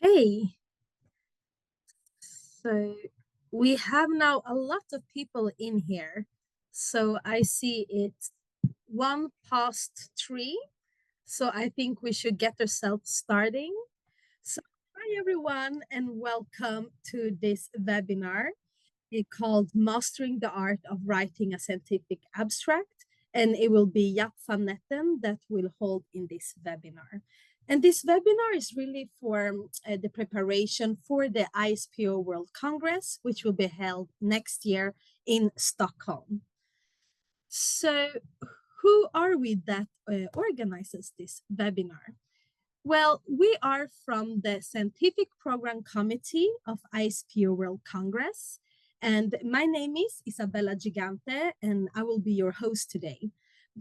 Hey, so we have now a lot of people in here. So I see it's 1 past 3. So I think we should get ourselves starting. So hi everyone and welcome to this webinar called Mastering the Art of Writing a Scientific Abstract. And it will be Jaap van Netten that will hold in this webinar. And this webinar is really for the preparation for the I.S.P.O World Congress, which will be held next year in Stockholm. So who are we that organizes this webinar? Well, we are from the Scientific Program Committee of I.S.P.O World Congress. And my name is Isabella Gigante, and I will be your host today.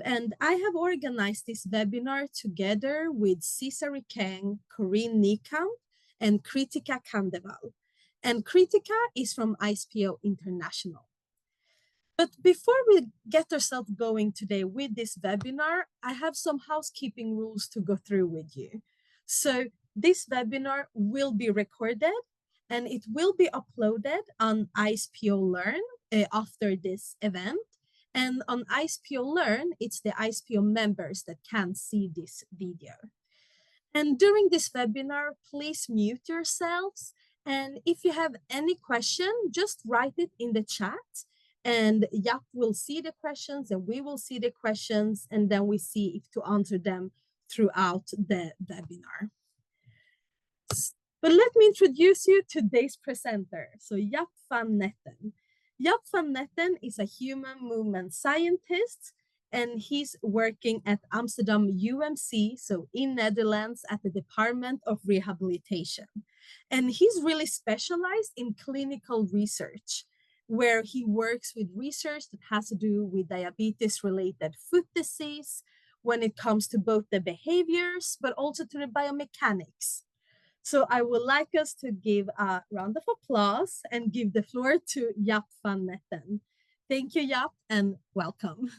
And I have organized this webinar together with Cesare Kang, Corinne Niekamp, and Kritika Kandeval. And Kritika is from I.S.P.O International. But before we get ourselves going today with this webinar, I have some housekeeping rules to go through with you. So this webinar will be recorded and it will be uploaded on I.S.P.O Learn after this event. And on I.S.P.O Learn, it's the I.S.P.O members that can see this video. And during this webinar, please mute yourselves. And if you have any question, just write it in the chat. And Jaap will see the questions and we will see the questions. And then we see if to answer them throughout the webinar. But let me introduce you to today's presenter. So Jaap van Netten. Jaap van Netten is a human movement scientist and he's working at Amsterdam UMC, so in Netherlands at the Department of Rehabilitation. And he's really specialized in clinical research, where he works with research that has to do with diabetes-related foot disease when it comes to both the behaviors, but also to the biomechanics. So I would like us to give a round of applause and give the floor to Jaap van Netten. Thank you, Jaap, and welcome.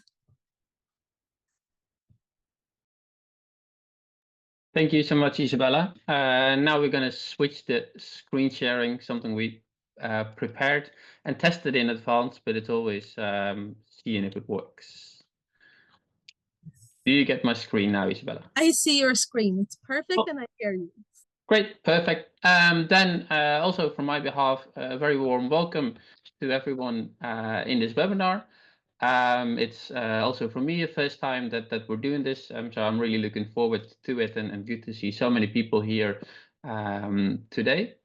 Thank you so much, Isabella. Now we're going to switch the screen sharing, something we prepared and tested in advance, but it's always seeing if it works. Do you get my screen now, Isabella? I see your screen. It's perfect and I hear you. Great, perfect. Then also from my behalf, a very warm welcome to everyone in this webinar. It's also for me the first time that we're doing this, so I'm really looking forward to it and good to see so many people here today.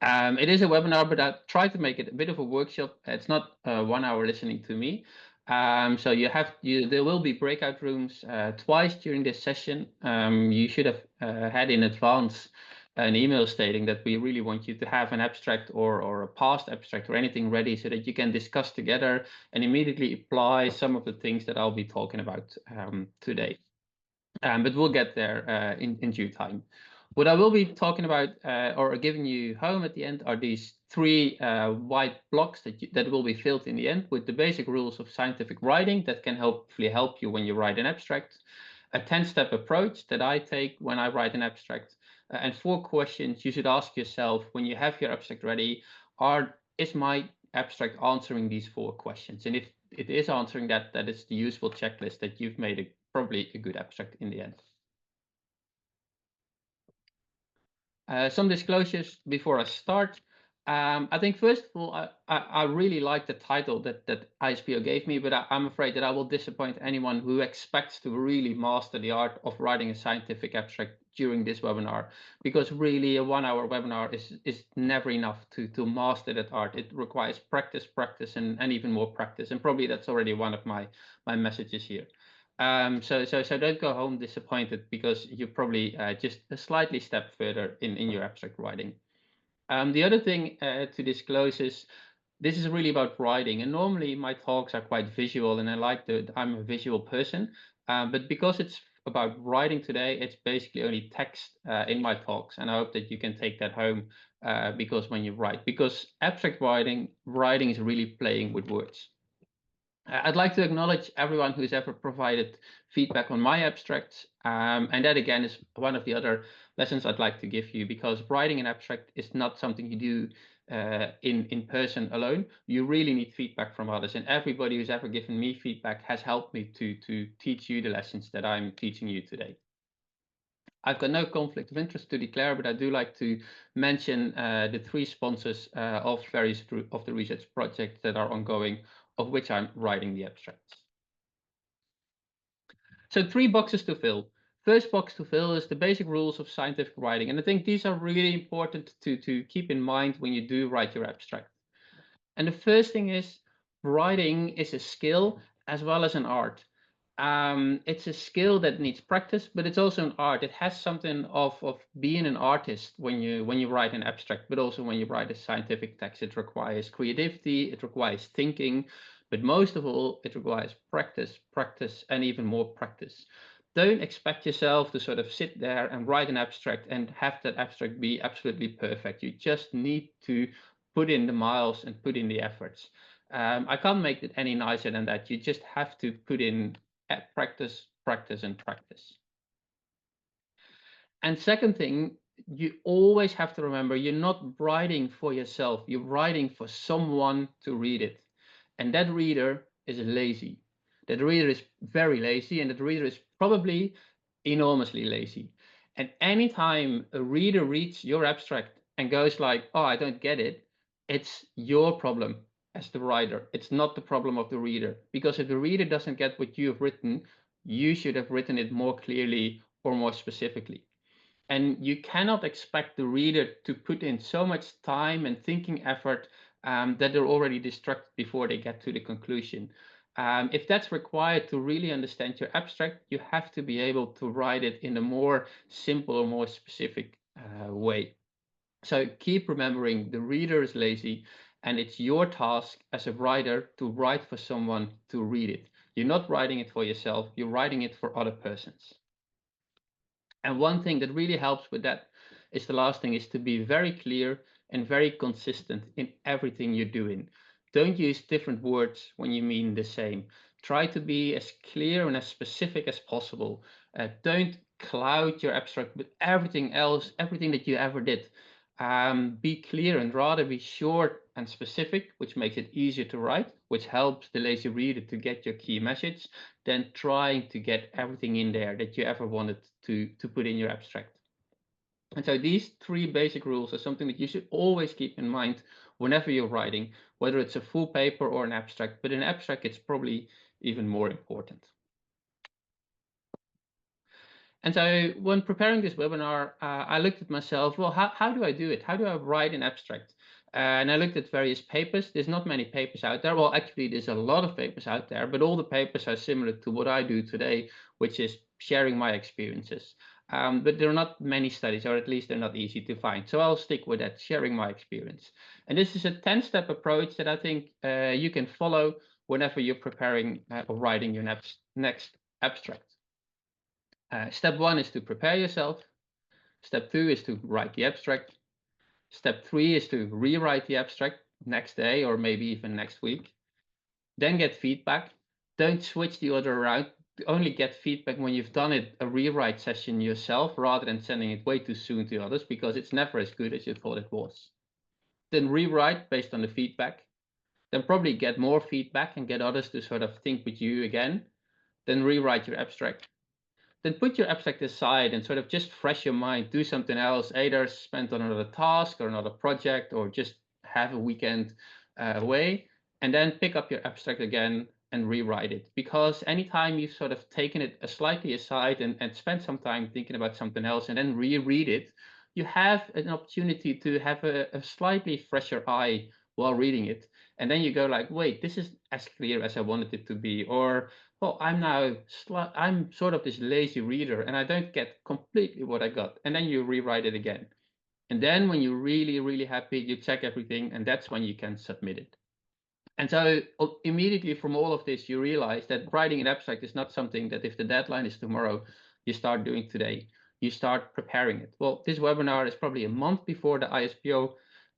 It is a webinar, but I try to make it a bit of a workshop. It's not 1 hour listening to me. So there will be breakout rooms twice during this session. You should have had in advance an email stating that we really want you to have an abstract or a past abstract or anything ready so that you can discuss together and immediately apply some of the things that I'll be talking about today. But we'll get there in due time. What I will be talking about or giving you home at the end are these 3 white blocks that will be filled in the end with the basic rules of scientific writing that can hopefully help you when you write an abstract, a 10-step approach that I take when I write an abstract, and 4 questions you should ask yourself when you have your abstract ready. Is my abstract answering these 4 questions? And if it is answering that is the useful checklist that you've made probably a good abstract in the end. Some disclosures before I start. I think first of all, I really like the title that I.S.P.O gave me, but I'm afraid that I will disappoint anyone who expects to really master the art of writing a scientific abstract during this webinar, because really a 1 hour webinar is never enough to master that art. It requires practice, and even more practice. And probably that's already one of my messages here. So don't go home disappointed because you're probably just a slightly step further in your abstract writing. The other thing to disclose is this is really about writing, and normally my talks are quite visual, and I'm a visual person, but because it's about writing today, it's basically only text in my talks, and I hope that you can take that home because when you write, because abstract writing is really playing with words. I'd like to acknowledge everyone who's ever provided feedback on my abstracts, and that again is one of the other lessons I'd like to give you, because writing an abstract is not something you do in person alone. You really need feedback from others, and everybody who's ever given me feedback has helped me to teach you the lessons that I'm teaching you today. I've got no conflict of interest to declare, but I do like to mention the 3 sponsors of various of the research projects that are ongoing, of which I'm writing the abstracts. So 3 boxes to fill. First box to fill is the basic rules of scientific writing, and I think these are really important to keep in mind when you do write your abstract. And the first thing is, writing is a skill as well as an art. It's a skill that needs practice, but it's also an art. It has something of being an artist when you write an abstract, but also when you write a scientific text. It requires creativity, it requires thinking, but most of all, it requires practice, and even more practice. Don't expect yourself to sort of sit there and write an abstract and have that abstract be absolutely perfect. You just need to put in the miles and put in the efforts. I can't make it any nicer than that. You just have to put in practice, practice, and practice. And second thing, you always have to remember you're not writing for yourself. You're writing for someone to read it. And that reader is lazy. That reader is very lazy, and that reader is probably enormously lazy. And anytime a reader reads your abstract and goes like, oh, I don't get it, it's your problem as the writer. It's not the problem of the reader. Because if the reader doesn't get what you have written, you should have written it more clearly or more specifically. And you cannot expect the reader to put in so much time and thinking effort that they're already distracted before they get to the conclusion. If that's required to really understand your abstract, you have to be able to write it in a more simple or more specific way. So keep remembering the reader is lazy, and it's your task as a writer to write for someone to read it. You're not writing it for yourself, you're writing it for other persons. And one thing that really helps with that is the last thing, is to be very clear and very consistent in everything you're doing. Don't use different words when you mean the same. Try to be as clear and as specific as possible. Don't cloud your abstract with everything else, everything that you ever did. Be clear and rather be short and specific, which makes it easier to write, which helps the lazy reader to get your key message, than trying to get everything in there that you ever wanted to put in your abstract. And so these 3 basic rules are something that you should always keep in mind whenever you're writing, whether it's a full paper or an abstract, but in abstract it's probably even more important. And so when preparing this webinar, I looked at myself, well, how do I do it? How do I write an abstract? And I looked at various papers. There's not many papers out there. Well, actually, there's a lot of papers out there, but all the papers are similar to what I do today, which is sharing my experiences. But there are not many studies, or at least they're not easy to find. So I'll stick with that, sharing my experience. And this is a 10-step approach that I think you can follow whenever you're preparing or writing your next abstract. Step 1 is to prepare yourself. Step 2 is to write the abstract. Step 3 is to rewrite the abstract next day or maybe even next week. Then get feedback. Don't switch the order around. Only get feedback when you've done it, a rewrite session yourself, rather than sending it way too soon to others, because it's never as good as you thought it was. Then rewrite based on the feedback. Then probably get more feedback and get others to sort of think with you again. Then rewrite your abstract. Then put your abstract aside and sort of just fresh your mind, do something else, either spend on another task or another project, or just have a weekend away, and then pick up your abstract again and rewrite it. Because anytime you've sort of taken it slightly aside and spent some time thinking about something else and then reread it, you have an opportunity to have a slightly fresher eye while reading it. And then you go like, wait, this is as clear as I wanted it to be, or well, I'm sort of this lazy reader and I don't get completely what I got. And then you rewrite it again. And then when you're really, really happy, you check everything, and that's when you can submit it. And so immediately from all of this, you realize that writing an abstract is not something that if the deadline is tomorrow, you start doing today. You start preparing it. Well, this webinar is probably a month before the ISPO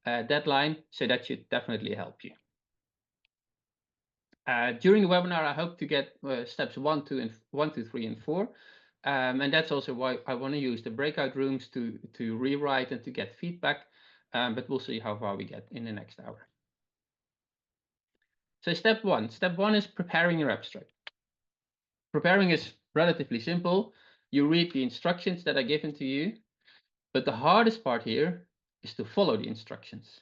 deadline, so that should definitely help you. During the webinar, I hope to get steps 1, 2, 3, and 4. And that's also why I want to use the breakout rooms to rewrite and to get feedback. But we'll see how far we get in the next hour. So step one is preparing your abstract. Preparing is relatively simple. You read the instructions that are given to you, but the hardest part here is to follow the instructions.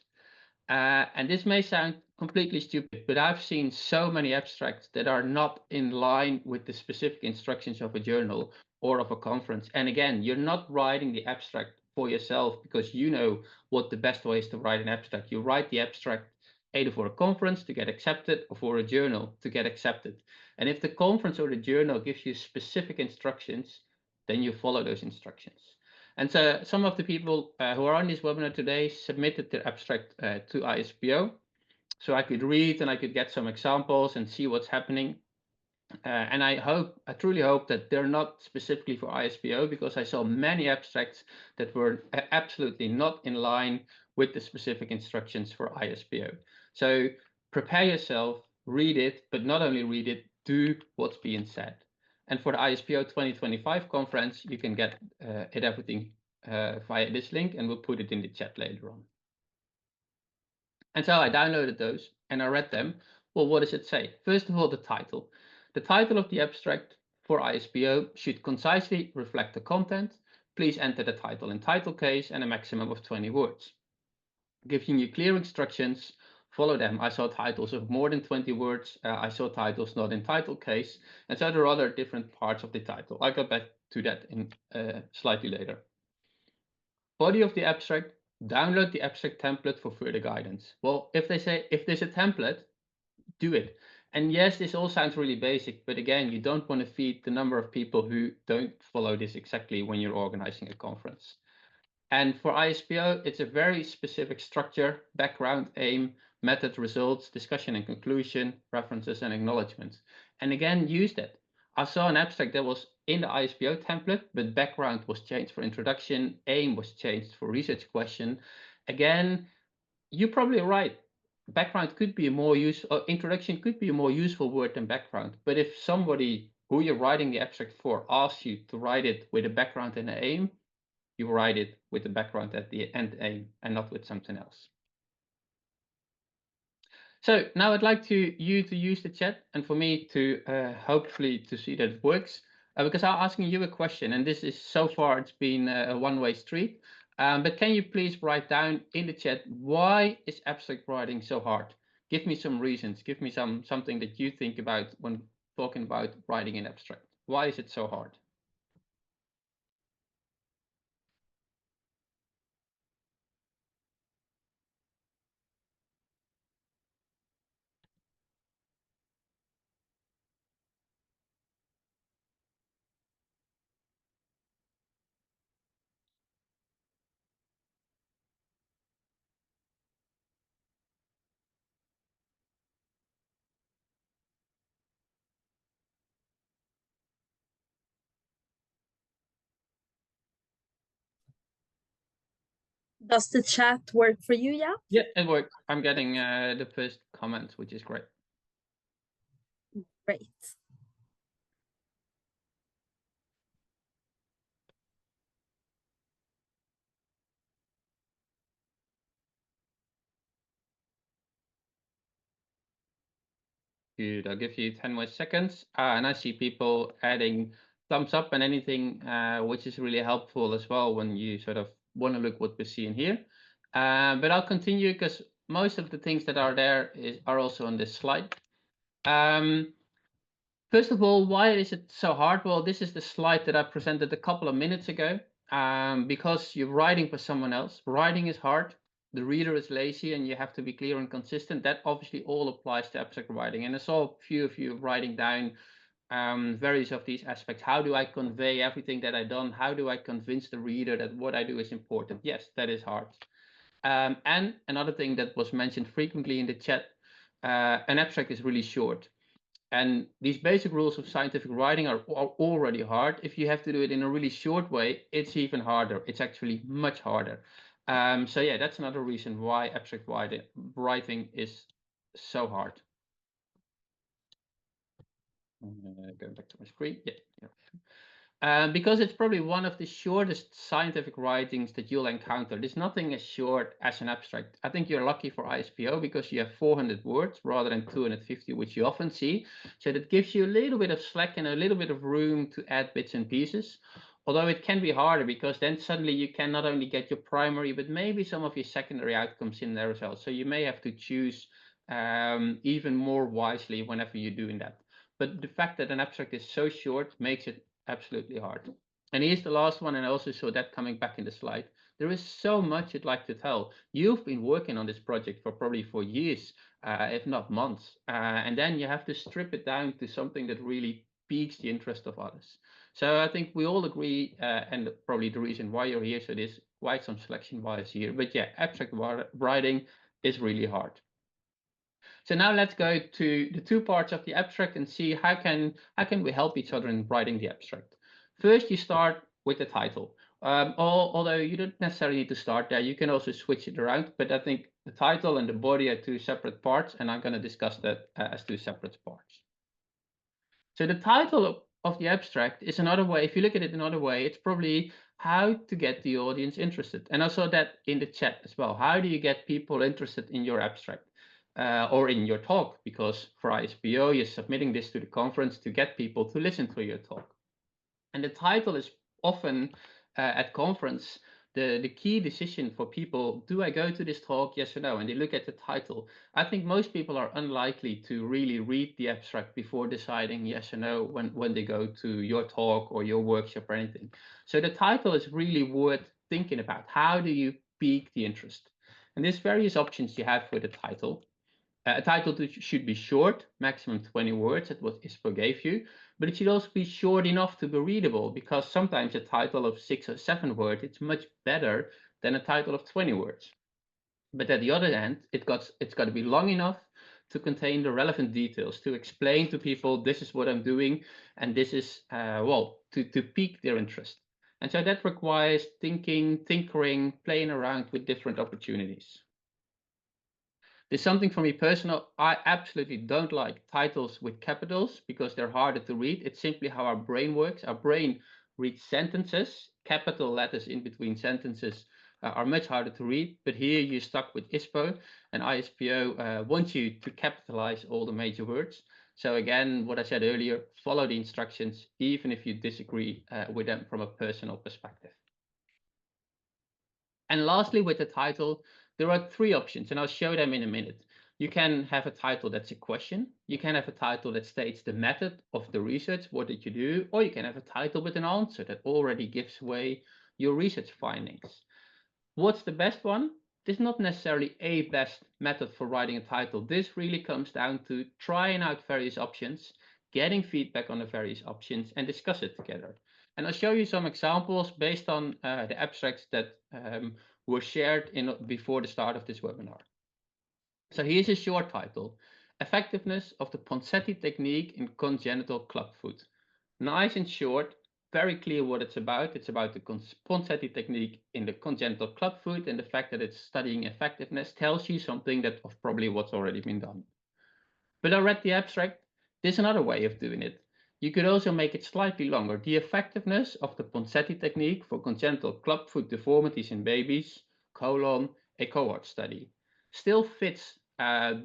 And this may sound completely stupid, but I've seen so many abstracts that are not in line with the specific instructions of a journal or of a conference. And again, you're not writing the abstract for yourself because you know what the best way is to write an abstract. You write the abstract either for a conference to get accepted or for a journal to get accepted. And if the conference or the journal gives you specific instructions, then you follow those instructions. And so some of the people who are on this webinar today submitted their abstract to I.S.P.O. So I could read and I could get some examples and see what's happening. And I truly hope that they're not specifically for I.S.P.O. because I saw many abstracts that were absolutely not in line with the specific instructions for I.S.P.O. So prepare yourself, read it, but not only read it, do what's being said. And for the I.S.P.O. 2025 conference, you can get everything via this link, and we'll put it in the chat later on. And so I downloaded those and I read them. Well, what does it say? First of all, the title. The title of the abstract for I.S.P.O. should concisely reflect the content. Please enter the title in title case and a maximum of 20 words. Giving you clear instructions, follow them. I saw titles of more than 20 words. I saw titles not in title case. And so there are other different parts of the title. I'll get back to that in slightly later. Body of the abstract, download the abstract template for further guidance. Well, if there's a template, do it. And yes, this all sounds really basic, but again, you don't want to feed the number of people who don't follow this exactly when you're organizing a conference. And for I.S.P.O, it's a very specific structure: background, aim, method, results, discussion and conclusion, references and acknowledgements. And again, use that. I saw an abstract that was in the I.S.P.O template, but background was changed for introduction, aim was changed for research question. Again, you're probably right. Background could be a more useful, introduction could be a more useful word than background. But if somebody who you're writing the abstract for asks you to write it with a background and an aim, you write it with the background at the end aim and not with something else. So now I'd like you to use the chat and for me to hopefully to see that it works. Because I'm asking you a question, and this is so far it's been a one-way street. But can you please write down in the chat, why is abstract writing so hard? Give me some reasons. Give me something that you think about when talking about writing in abstract. Why is it so hard? Does the chat work for you, Jaap? Yeah, it worked. I'm getting the first comments, which is great. Great. Good. I'll give you 10 more seconds. And I see people adding thumbs up and anything, which is really helpful as well when you sort of want to look what we're seeing here. But I'll continue because most of the things that are there are also on this slide. First of all, why is it so hard? Well, this is the slide that I presented a couple of minutes ago. Because you're writing for someone else, writing is hard. The reader is lazy and you have to be clear and consistent. That obviously all applies to abstract writing. And I saw a few of you writing down various of these aspects. How do I convey everything that I've done? How do I convince the reader that what I do is important? Yes, that is hard. And another thing that was mentioned frequently in the chat, an abstract is really short. And these basic rules of scientific writing are already hard. If you have to do it in a really short way, it's even harder. It's actually much harder. So yeah, that's another reason why abstract writing is so hard. Going back to my screen. Yeah. Because it's probably one of the shortest scientific writings that you'll encounter. There's nothing as short as an abstract. I think you're lucky for ISPO because you have 400 words rather than 250, which you often see. So that gives you a little bit of slack and a little bit of room to add bits and pieces. Although it can be harder because then suddenly you can not only get your primary, but maybe some of your secondary outcomes in there as well. So you may have to choose even more wisely whenever you're doing that. But the fact that an abstract is so short makes it absolutely hard. And here's the last one, and I also saw that coming back in the slide. There is so much you'd like to tell. You've been working on this project for probably 4 years, if not months, and then you have to strip it down to something that really piques the interest of others. So I think we all agree, and probably the reason why you're here, so there's quite some selection bias here. But yeah, abstract writing is really hard. So now let's go to the two parts of the abstract and see how can we help each other in writing the abstract. First, you start with the title. Although you don't necessarily need to start there, you can also switch it around. But I think the title and the body are two separate parts, and I'm going to discuss that as two separate parts. So the title of the abstract is another way. If you look at it another way, it's probably how to get the audience interested. And I saw that in the chat as well. How do you get people interested in your abstract? Or in your talk, because for ISPO, you're submitting this to the conference to get people to listen to your talk. And the title is often at conference the key decision for people. Do I go to this talk, yes or no? And they look at the title. I think most people are unlikely to really read the abstract before deciding yes or no when they go to your talk or your workshop or anything. So the title is really worth thinking about. How do you pique the interest? And there's various options you have for the title. A title should be short, maximum 20 words, that's what I.S.P.O gave you, but it should also be short enough to be readable, because sometimes a title of 6 or 7 words, it's much better than a title of 20 words. But at the other hand, it's got to be long enough to contain the relevant details, to explain to people, this is what I'm doing, and this is, to pique their interest. And so that requires thinking, tinkering, playing around with different opportunities. There's something for me personal. I absolutely don't like titles with capitals because they're harder to read. It's simply how our brain works. Our brain reads sentences. Capital letters in between sentences are much harder to read. But here you're stuck with ISPO, and ISPO wants you to capitalize all the major words. So again, what I said earlier, follow the instructions, even if you disagree with them from a personal perspective. And lastly, with the title, there are 3 options, and I'll show them in a minute. You can have a title that's a question. You can have a title that states the method of the research, what did you do? Or you can have a title with an answer that already gives away your research findings. What's the best one? There's not necessarily a best method for writing a title. This really comes down to trying out various options, getting feedback on the various options, and discuss it together. And I'll show you some examples based on the abstracts that were shared before the start of this webinar. So here's a short title: Effectiveness of the Ponseti Technique in Congenital Clubfoot. Nice and short, very clear what it's about. It's about the Ponseti technique in the congenital clubfoot, and the fact that it's studying effectiveness tells you something that of probably what's already been done. But I read the abstract. There's another way of doing it. You could also make it slightly longer. The effectiveness of the Ponseti technique for congenital clubfoot deformities in babies, a cohort study. Still fits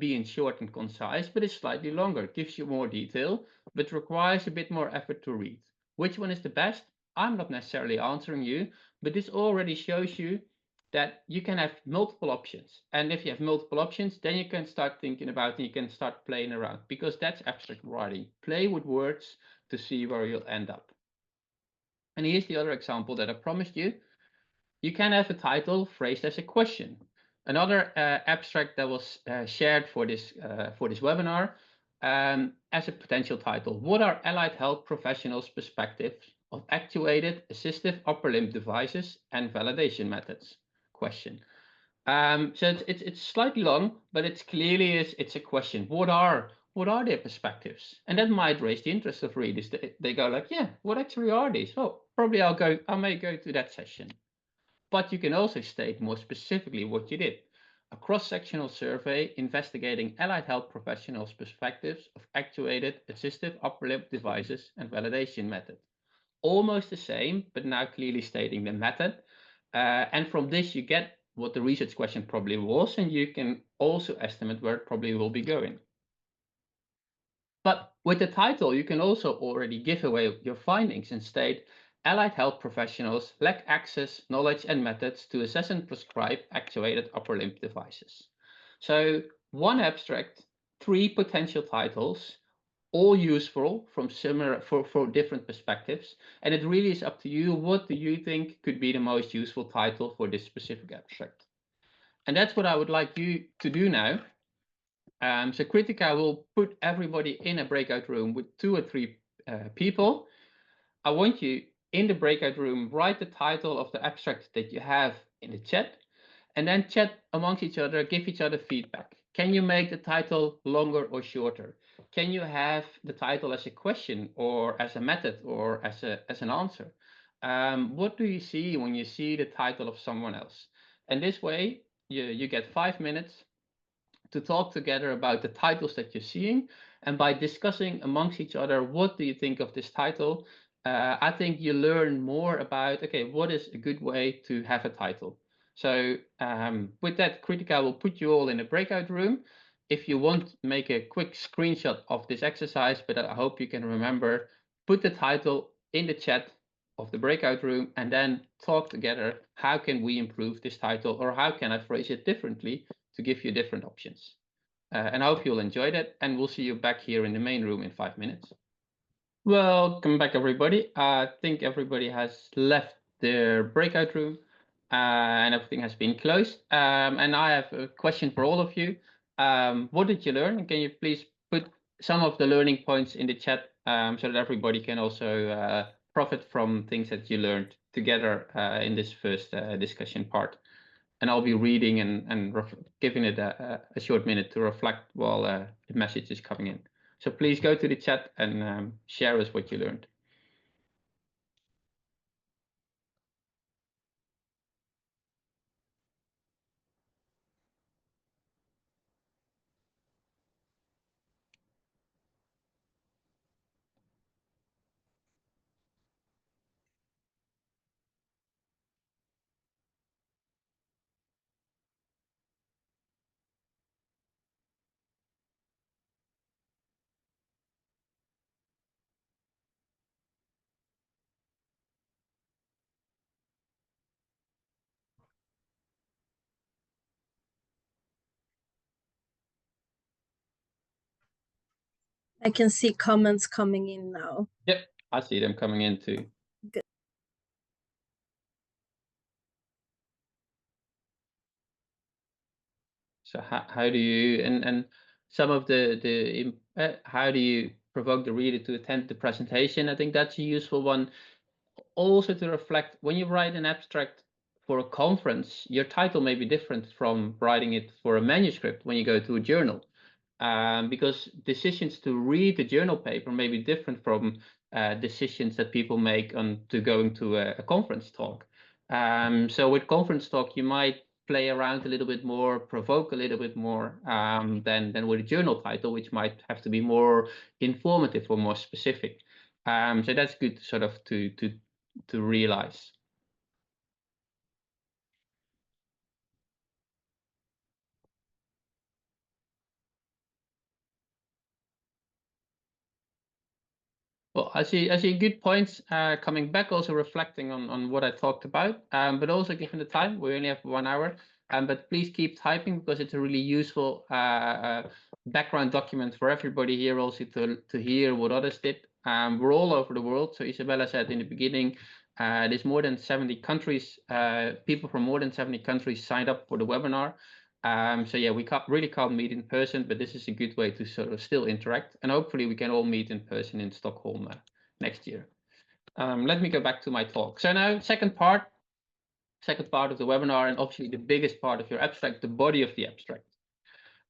being short and concise, but it's slightly longer. It gives you more detail, but requires a bit more effort to read. Which one is the best? I'm not necessarily answering you, but this already shows you that you can have multiple options. And if you have multiple options, then you can start thinking about and you can start playing around, because that's abstract writing. Play with words to see where you'll end up. And here's the other example that I promised you. You can have a title phrased as a question. Another abstract that was shared for this webinar as a potential title: What are allied health professionals' perspectives of actuated assistive upper limb devices and validation methods? Question. So it's slightly long, but it's clearly it's a question. What are their perspectives? And that might raise the interest of readers. They go like, yeah, what actually are these? Oh, probably I may go to that session. But you can also state more specifically what you did. A cross-sectional survey investigating allied health professionals' perspectives of actuated assistive upper limb devices and validation method. almost the same, but now clearly stating the method. And from this, you get what the research question probably was, and you can also estimate where it probably will be going. But with the title, you can also already give away your findings and state allied health professionals lack access, knowledge, and methods to assess and prescribe actuated upper limb devices. So one abstract, 3 potential titles, all useful from similar for different perspectives, and it really is up to you. What do you think could be the most useful title for this specific abstract? And that's what I would like you to do now. So Kritika will put everybody in a breakout room with 2 or 3 people. I want you in the breakout room, write the title of the abstract that you have in the chat, and then chat amongst each other, give each other feedback. Can you make the title longer or shorter? Can you have the title as a question or as a method or as an answer? What do you see when you see the title of someone else? And this way, you get 5 minutes to talk together about the titles that you're seeing, and by discussing amongst each other, what do you think of this title? I think you learn more about, okay, what is a good way to have a title. So with that, Kritika will put you all in a breakout room. If you want, make a quick screenshot of this exercise, but I hope you can remember, put the title in the chat of the breakout room and then talk together. How can we improve this title, or how can I phrase it differently to give you different options? And I hope you'll enjoy that, and we'll see you back here in the main room in 5 minutes. Welcome back, everybody. I think everybody has left their breakout room and everything has been closed. And I have a question for all of you. What did you learn? Can you please put some of the learning points in the chat so that everybody can also profit from things that you learned together in this first discussion part? And I'll be reading and giving it a short minute to reflect while the message is coming in. So please go to the chat and share us what you learned. I can see comments coming in now. Yep, I see them coming in too. Good. So how do you and some of the how do you provoke the reader to attend the presentation? I think that's a useful one. Also to reflect when you write an abstract for a conference, your title may be different from writing it for a manuscript when you go to a journal. Because decisions to read the journal paper may be different from decisions that people make on to going to a conference talk. So with conference talk, you might play around a little bit more, provoke a little bit more than with a journal title, which might have to be more informative or more specific. So that's good sort of to realize. Well, I see good points coming back, also reflecting on what I talked about, but also given the time, we only have 1 hour, but please keep typing because it's a really useful background document for everybody here also to hear what others did. We're all over the world, so Isabella said in the beginning, there's more than 70 countries, people from more than 70 countries signed up for the webinar. So yeah, we really can't meet in person, but this is a good way to sort of still interact, and hopefully we can all meet in person in Stockholm next year. Let me go back to my talk. So now, second part of the webinar, and obviously the biggest part of your abstract, the body of the abstract.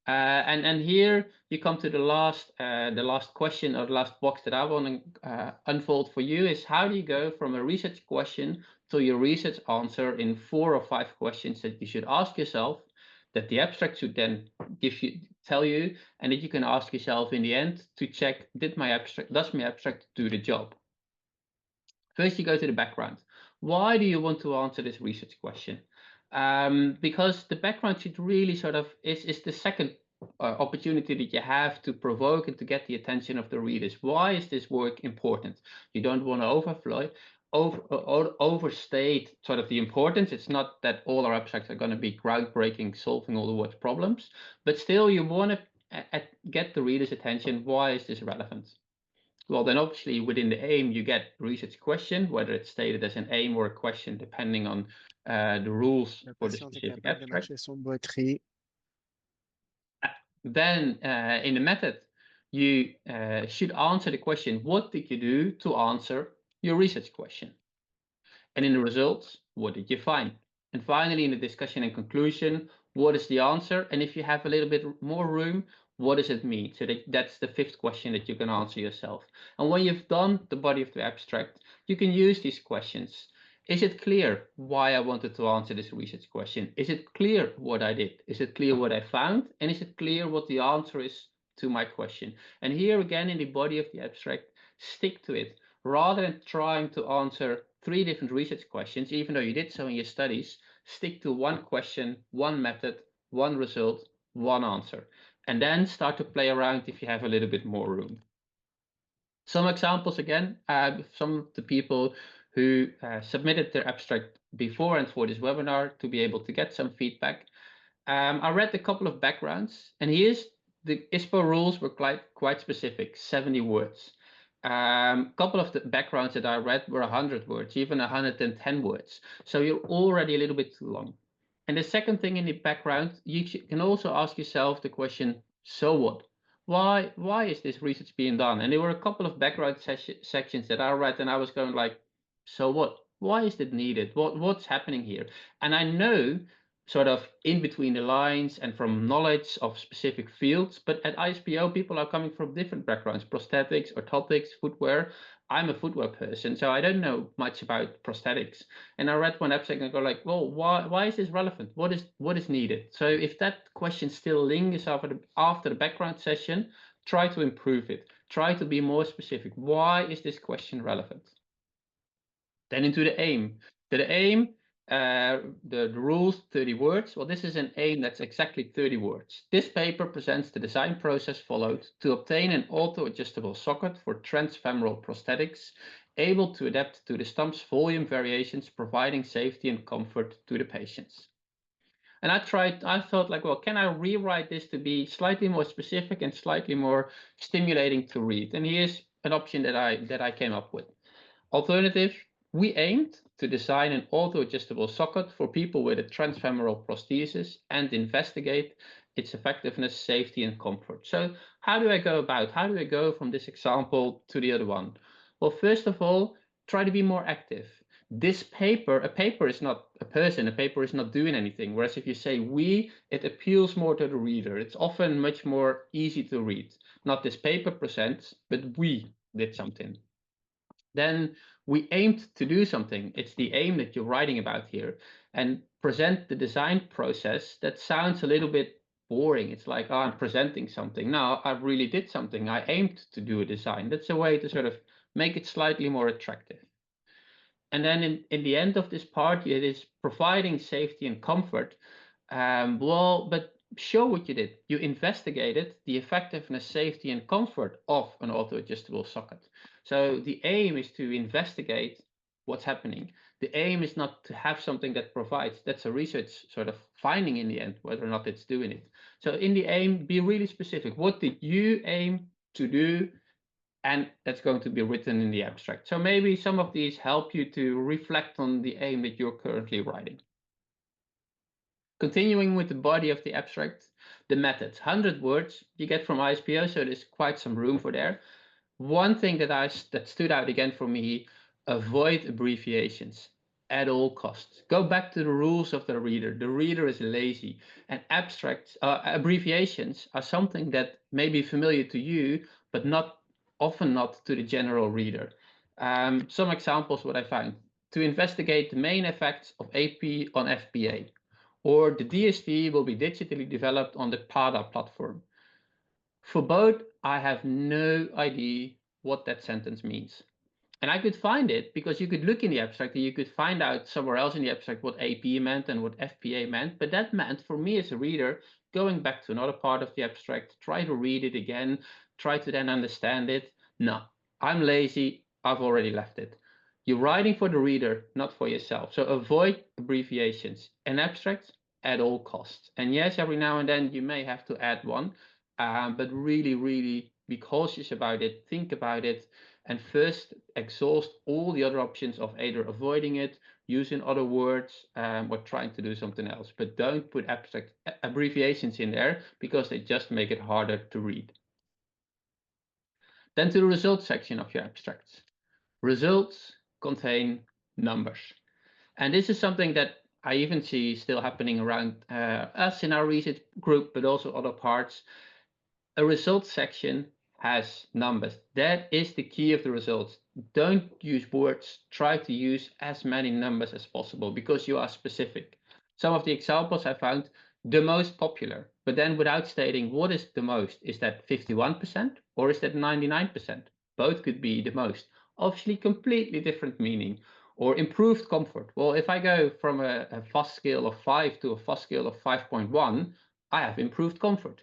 And here you come to the last question, or the last box that I want to unfold for you, is how do you go from a research question to your research answer in 4 or 5 questions that you should ask yourself, that the abstract should then tell you, and that you can ask yourself in the end to check, does my abstract do the job? First, you go to the background. Why do you want to answer this research question? Because the background should really sort of is the second opportunity that you have to provoke and to get the attention of the readers. Why is this work important? You don't want to overstate sort of the importance. It's not that all our abstracts are going to be groundbreaking, solving all the world's problems, but still you want to get the reader's attention. Why is this relevant? Well, then obviously within the aim, you get research question, whether it's stated as an aim or a question, depending on the rules for the patient est specific capable de abstract. marcher sur le bois créé. Then in the method, you should answer the question, what did you do to answer your research question? And in the results, what did you find? And finally, in the discussion and conclusion, what is the answer? And if you have a little bit more room, what does it mean? So that's the fifth question that you can answer yourself. And when you've done the body of the abstract, you can use these questions. Is it clear why I wanted to answer this research question? Is it clear what I did? Is it clear what I found? And is it clear what the answer is to my question? And here again, in the body of the abstract, stick to it. Rather than trying to answer 3 different research questions, even though you did so in your studies, stick to one question, one method, one result, one answer, and then start to play around if you have a little bit more room. Some examples again, some of the people who submitted their abstract before and for this webinar to be able to get some feedback. I read a couple of backgrounds, and here's the ISPO rules were quite specific, 70 words. A couple of the backgrounds that I read were 100 words, even 110 words. So you're already a little bit too long. And the second thing in the background, you can also ask yourself the question, so what? Why is this research being done? And there were a couple of background sections that I read, and I was going like, so what? Why is it needed? What's happening here? And I know sort of in between the lines and from knowledge of specific fields. But at I.S.P.O, people are coming from different backgrounds, prosthetics, orthotics, footwear. I'm a footwear person, so I don't know much about prosthetics. And I read one abstract and I go like, well, why is this relevant? What is needed? So if that question still lingers after the background session, try to improve it. Try to be more specific. Why is this question relevant? Then into the aim. The aim, the rules, 30 words. Well, this is an aim that's exactly 30 words. This paper presents the design process followed to obtain an auto-adjustable socket for transfemoral prosthetics, able to adapt to the stump's volume variations, providing safety and comfort to the patients. And I thought like, well, can I rewrite this to be slightly more specific and slightly more stimulating to read? And here's an option that I came up with. Alternative, we aimed to design an auto-adjustable socket for people with a transfemoral prosthesis and investigate its effectiveness, safety, and comfort. So how do I go from this example to the other one? Well, first of all, try to be more active. A paper is not a person, a paper is not doing anything. Whereas if you say we, it appeals more to the reader. It's often much more easy to read. Not this paper presents, but we did something. Then we aimed to do something. It's the aim that you're writing about here, and present the design process. That sounds a little bit boring. It's like, oh, I'm presenting something. No, I really did something. I aimed to do a design. That's a way to sort of make it slightly more attractive. And then in the end of this part, it is providing safety and comfort. But show what you did. You investigated the effectiveness, safety, and comfort of an auto-adjustable socket. So the aim is to investigate what's happening. The aim is not to have something that provides. That's a research sort of finding in the end, whether or not it's doing it. So in the aim, be really specific. What did you aim to do? And that's going to be written in the abstract. So maybe some of these help you to reflect on the aim that you're currently writing. Continuing with the body of the abstract, the methods, 100 words you get from I.S.P.O, so there's quite some room for there. One thing that stood out again for me, avoid abbreviations at all costs. Go back to the rules of the reader. The reader is lazy, and abbreviations are something that may be familiar to you, but often not to the general reader. Some examples what I found. To investigate the main effects of AP on FPA. Or the DST will be digitally developed on the PADA platform. For both, I have no idea what that sentence means. And I could find it because you could look in the abstract and you could find out somewhere else in the abstract what AP meant and what FPA meant. But that meant for me as a reader, going back to another part of the abstract, try to read it again, try to then understand it. No, I'm lazy. I've already left it. You're writing for the reader, not for yourself. So avoid abbreviations and abstracts at all costs. And yes, every now and then you may have to add one, but really, really be cautious about it. Think about it and first exhaust all the other options of either avoiding it, using other words, or trying to do something else. But don't put abstract abbreviations in there because they just make it harder to read. Then to the results section of your abstracts. Results contain numbers. And this is something that I even see still happening around us in our research group, but also other parts. A results section has numbers. That is the key of the results. Don't use words. Try to use as many numbers as possible because you are specific. Some of the examples I found, the most popular, but then without stating what is the most. Is that 51% or is that 99%? Both could be the most. Obviously, completely different meaning. Or improved comfort. Well, if I go from a FAS scale of 5 to a FAS scale of 5.1, I have improved comfort.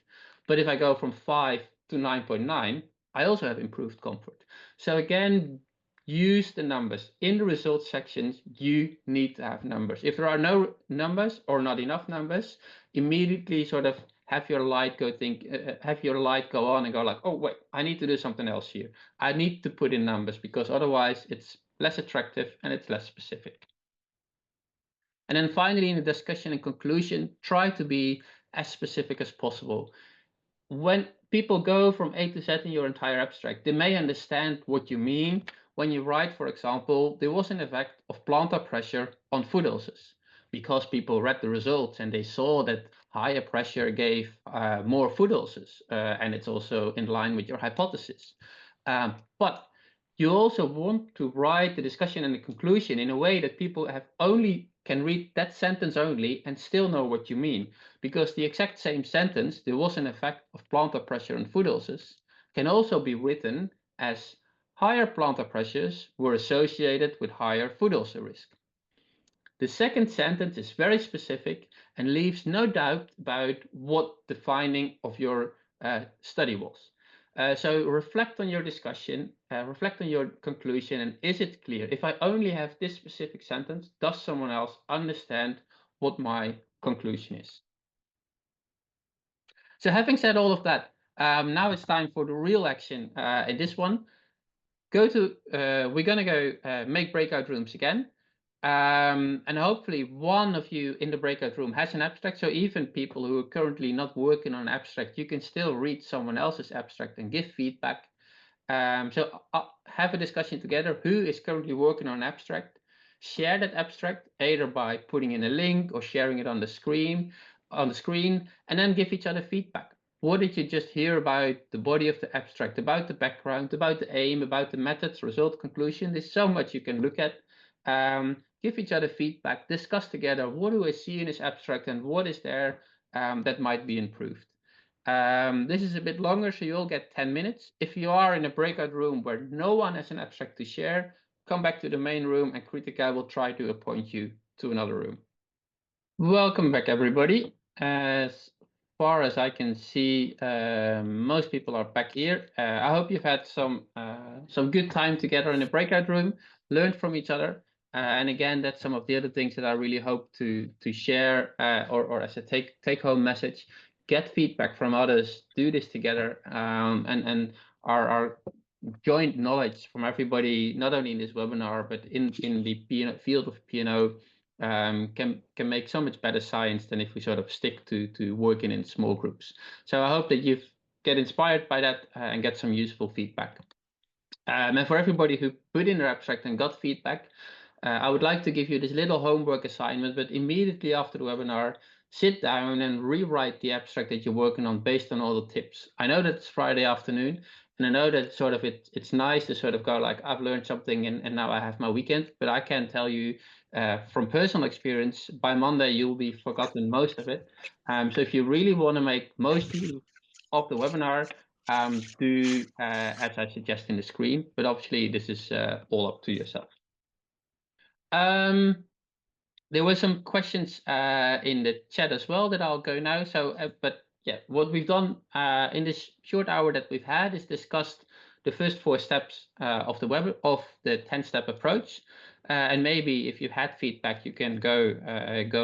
But if I go from 5 to 9.9, I also have improved comfort. So again, use the numbers. In the results sections, you need to have numbers. If there are no numbers or not enough numbers, immediately sort of have your light go on and go like, oh wait, I need to do something else here. I need to put in numbers because otherwise it's less attractive and it's less specific. And then finally, in the discussion and conclusion, try to be as specific as possible. When people go from A to Z in your entire abstract, they may understand what you mean when you write, for example, there was an effect of plantar pressure on foot ulcers because people read the results and they saw that higher pressure gave more foot ulcers, and it's also in line with your hypothesis. But you also want to write the discussion and the conclusion in a way that people can read that sentence only and still know what you mean, because the exact same sentence, there was an effect of plantar pressure on foot ulcers, can also be written as higher plantar pressures were associated with higher foot ulcer risk. The second sentence is very specific and leaves no doubt about what the finding of your study was. So reflect on your discussion, reflect on your conclusion, and is it clear? If I only have this specific sentence, does someone else understand what my conclusion is? So having said all of that, now it's time for the real action in this one. We're going to go make breakout rooms again. And hopefully one of you in the breakout room has an abstract. So even people who are currently not working on an abstract, you can still read someone else's abstract and give feedback. So have a discussion together. Who is currently working on an abstract? Share that abstract either by putting in a link or sharing it on the screen, and then give each other feedback. What did you just hear about the body of the abstract, about the background, about the aim, about the methods, result, conclusion? There's so much you can look at. Give each other feedback, discuss together, what do I see in this abstract and what is there that might be improved. This is a bit longer, so you'll get 10 minutes. If you are in a breakout room where no one has an abstract to share, come back to the main room and Kritika will try to appoint you to another room. Welcome back, everybody. As far as I can see, most people are back here. I hope you've had some good time together in the breakout room, learned from each other. And again, that's some of the other things that I really hope to share, or as a take home message. Get feedback from others, do this together, and our joint knowledge from everybody, not only in this webinar, but in the field of P&O, can make so much better science than if we sort of stick to working in small groups. So I hope that you get inspired by that and get some useful feedback. And for everybody who put in their abstract and got feedback, I would like to give you this little homework assignment, but immediately after the webinar, sit down and rewrite the abstract that you're working on based on all the tips. I know that it's Friday afternoon, and I know that sort of it's nice to sort of go like, I've learned something and now I have my weekend, but I can tell you from personal experience, by Monday, you'll be forgotten most of it. So if you really want to make most use of the webinar, do as I suggest in the screen, but obviously this is all up to yourself. There were some questions in the chat as well that I'll go now. So, but yeah, what we've done in this short hour that we've had is discussed the first 4 steps of the 10-step approach. And maybe if you had feedback, you can go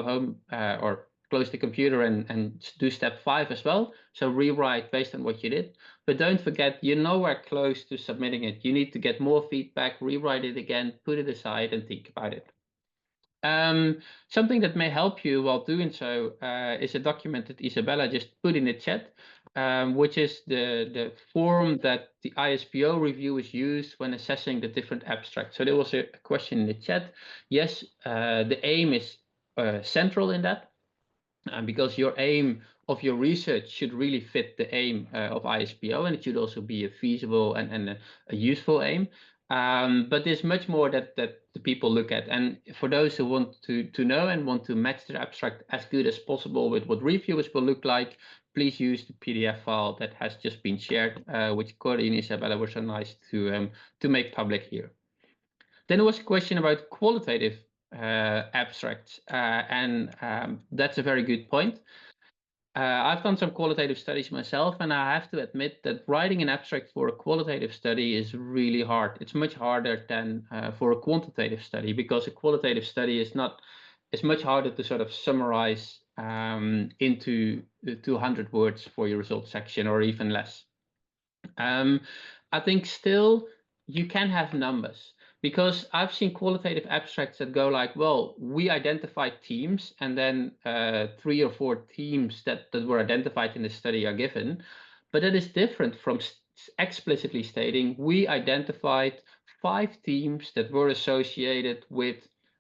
home or close the computer and do step 5 as well. So rewrite based on what you did. But don't forget, you're nowhere close to submitting it. You need to get more feedback, rewrite it again, put it aside, and think about it. Something that may help you while doing so is a document that Isabella just put in the chat, which is the form that the I.S.P.O reviewers use when assessing the different abstracts. So there was a question in the chat. Yes, the aim is central in that, because your aim of your research should really fit the aim of I.S.P.O, and it should also be a feasible and a useful aim. But there's much more that the people look at. And for those who want to know and want to match their abstract as good as possible with what reviewers will look like, please use the PDF file that has just been shared, which Corey and Isabella were so nice to make public here. Then there was a question about qualitative abstracts, and that's a very good point. I've done some qualitative studies myself, and I have to admit that writing an abstract for a qualitative study is really hard. It's much harder than for a quantitative study, because a qualitative study is much harder to sort of summarize into 200 words for your results section, or even less. I think still you can have numbers, because I've seen qualitative abstracts that go like, well, we identified teams, and then 3 or 4 teams that were identified in the study are given. But that is different from explicitly stating we identified 5 teams that were associated with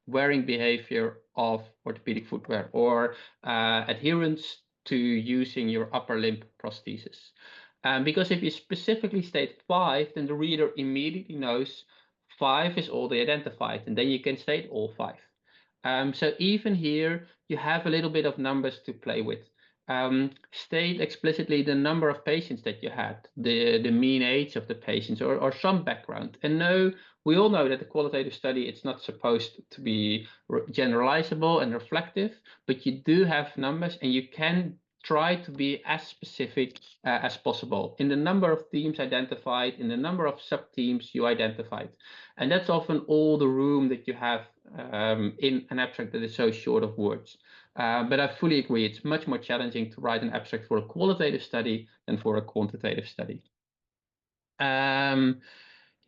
wearing behavior of orthopedic footwear, or adherence to using your upper limb prosthesis. Because if you specifically state 5, then the reader immediately knows 5 is all they identified, and then you can state all 5. So even here, you have a little bit of numbers to play with. State explicitly the number of patients that you had, the mean age of the patients, or some background. And no, we all know that the qualitative study, it's not supposed to be generalizable and reflective, but you do have numbers, and you can try to be as specific as possible in the number of teams identified, in the number of sub-teams you identified. And that's often all the room that you have in an abstract that is so short of words. But I fully agree, it's much more challenging to write an abstract for a qualitative study than for a quantitative study.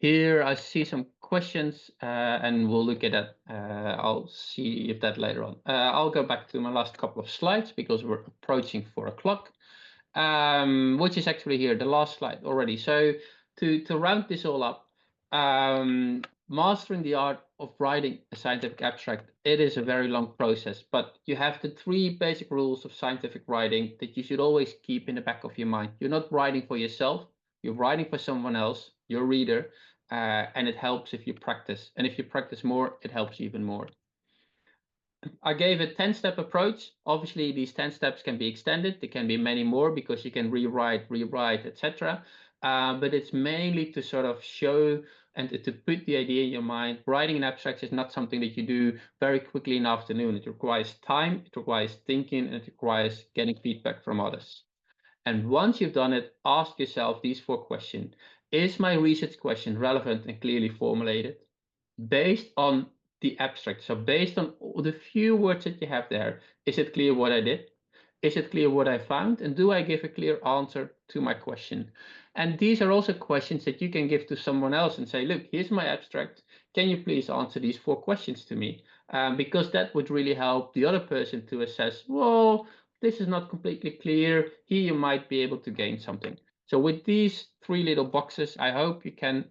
Here I see some questions, and we'll look at that. I'll see if that later on. I'll go back to my last couple of slides, because we're approaching 4 o'clock, which is actually here, the last slide already. So to round this all up, mastering the art of writing a scientific abstract, it is a very long process, but you have the 3 basic rules of scientific writing that you should always keep in the back of your mind. You're not writing for yourself, you're writing for someone else, your reader, and it helps if you practice. And if you practice more, it helps even more. I gave a 10-step approach. Obviously, these 10 steps can be extended. There can be many more, because you can rewrite, etc. But it's mainly to sort of show and to put the idea in your mind. Writing an abstract is not something that you do very quickly in the afternoon. It requires time, it requires thinking, and it requires getting feedback from others. And once you've done it, ask yourself these 4 questions. Is my research question relevant and clearly formulated? Based on the abstract, so based on the few words that you have there, is it clear what I did? Is it clear what I found? And do I give a clear answer to my question? And these are also questions that you can give to someone else and say, look, here's my abstract. Can you please answer these 4 questions to me? Because that would really help the other person to assess, well, this is not completely clear. Here you might be able to gain something. So with these 3 little boxes, I hope you can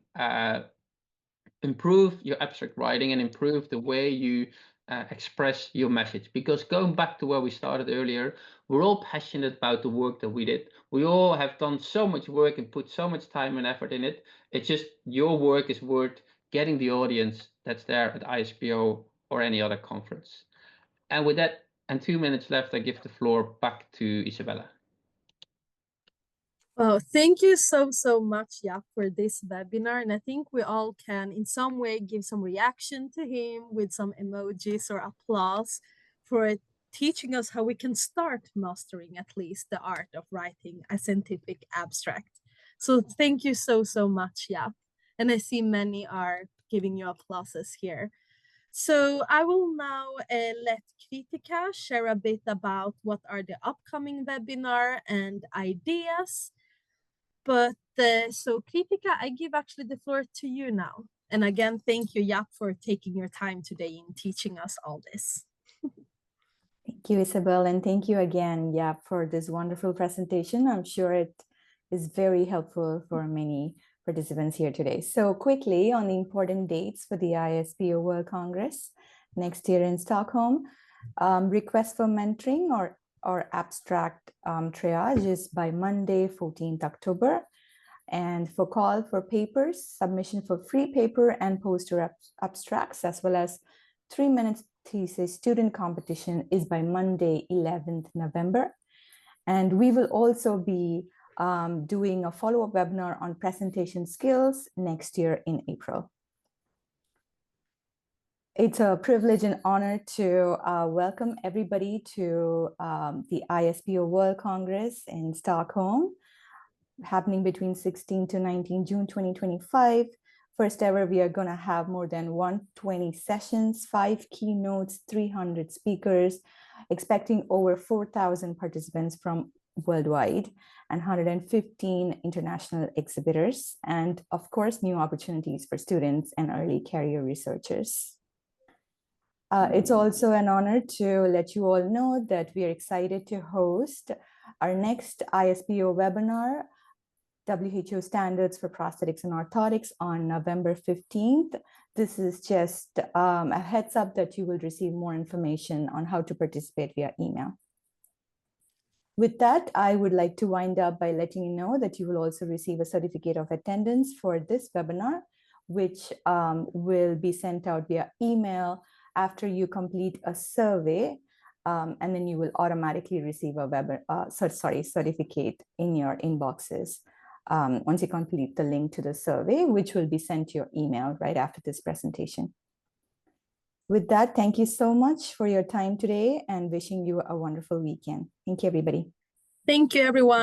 improve your abstract writing and improve the way you express your message. Because going back to where we started earlier, we're all passionate about the work that we did. We all have done so much work and put so much time and effort in it. It's just your work is worth getting the audience that's there at I.S.P.O or any other conference. And with that, and 2 minutes left, I give the floor back to Isabella. Well, thank you so much, Jaap, for this webinar. And I think we all can, in some way, give some reaction to him with some emojis or applause for teaching us how we can start mastering at least the art of writing a scientific abstract. So thank you so much, Jaap. And I see many are giving you applauses here. So I will now let Kritika share a bit about what are the upcoming webinar and ideas. But so Kritika, I give actually the floor to you now. And again, thank you, Jaap, for taking your time today in teaching us all this. Thank you, Isabel, and thank you again, Jaap, for this wonderful presentation. I'm sure it is very helpful for many participants here today. So quickly on the important dates for the I.S.P.O World Congress next year in Stockholm. Request for mentoring or abstract triage is by Monday, 14th October. And for call for papers, submission for free paper and poster abstracts, as well as 3-minute thesis student competition is by Monday, 11th November. And we will also be doing a follow-up webinar on presentation skills next year in April. It's a privilege and honor to welcome everybody to the I.S.P.O World Congress in Stockholm, happening between 16 to 19 June 2025. First ever, we are going to have more than 120 sessions, 5 keynotes, 300 speakers, expecting over 4,000 participants from worldwide and 115 international exhibitors, and of course, new opportunities for students and early career researchers. It's also an honor to let you all know that we are excited to host our next I.S.P.O webinar, WHO Standards for Prosthetics and Orthotics, on November 15th. This is just a heads up that you will receive more information on how to participate via email. With that, I would like to wind up by letting you know that you will also receive a certificate of attendance for this webinar, which will be sent out via email after you complete a survey, and then you will automatically receive a certificate in your inboxes once you complete the link to the survey, which will be sent to your email right after this presentation. With that, thank you so much for your time today and wishing you a wonderful weekend. Thank you, everybody. Thank you, everyone.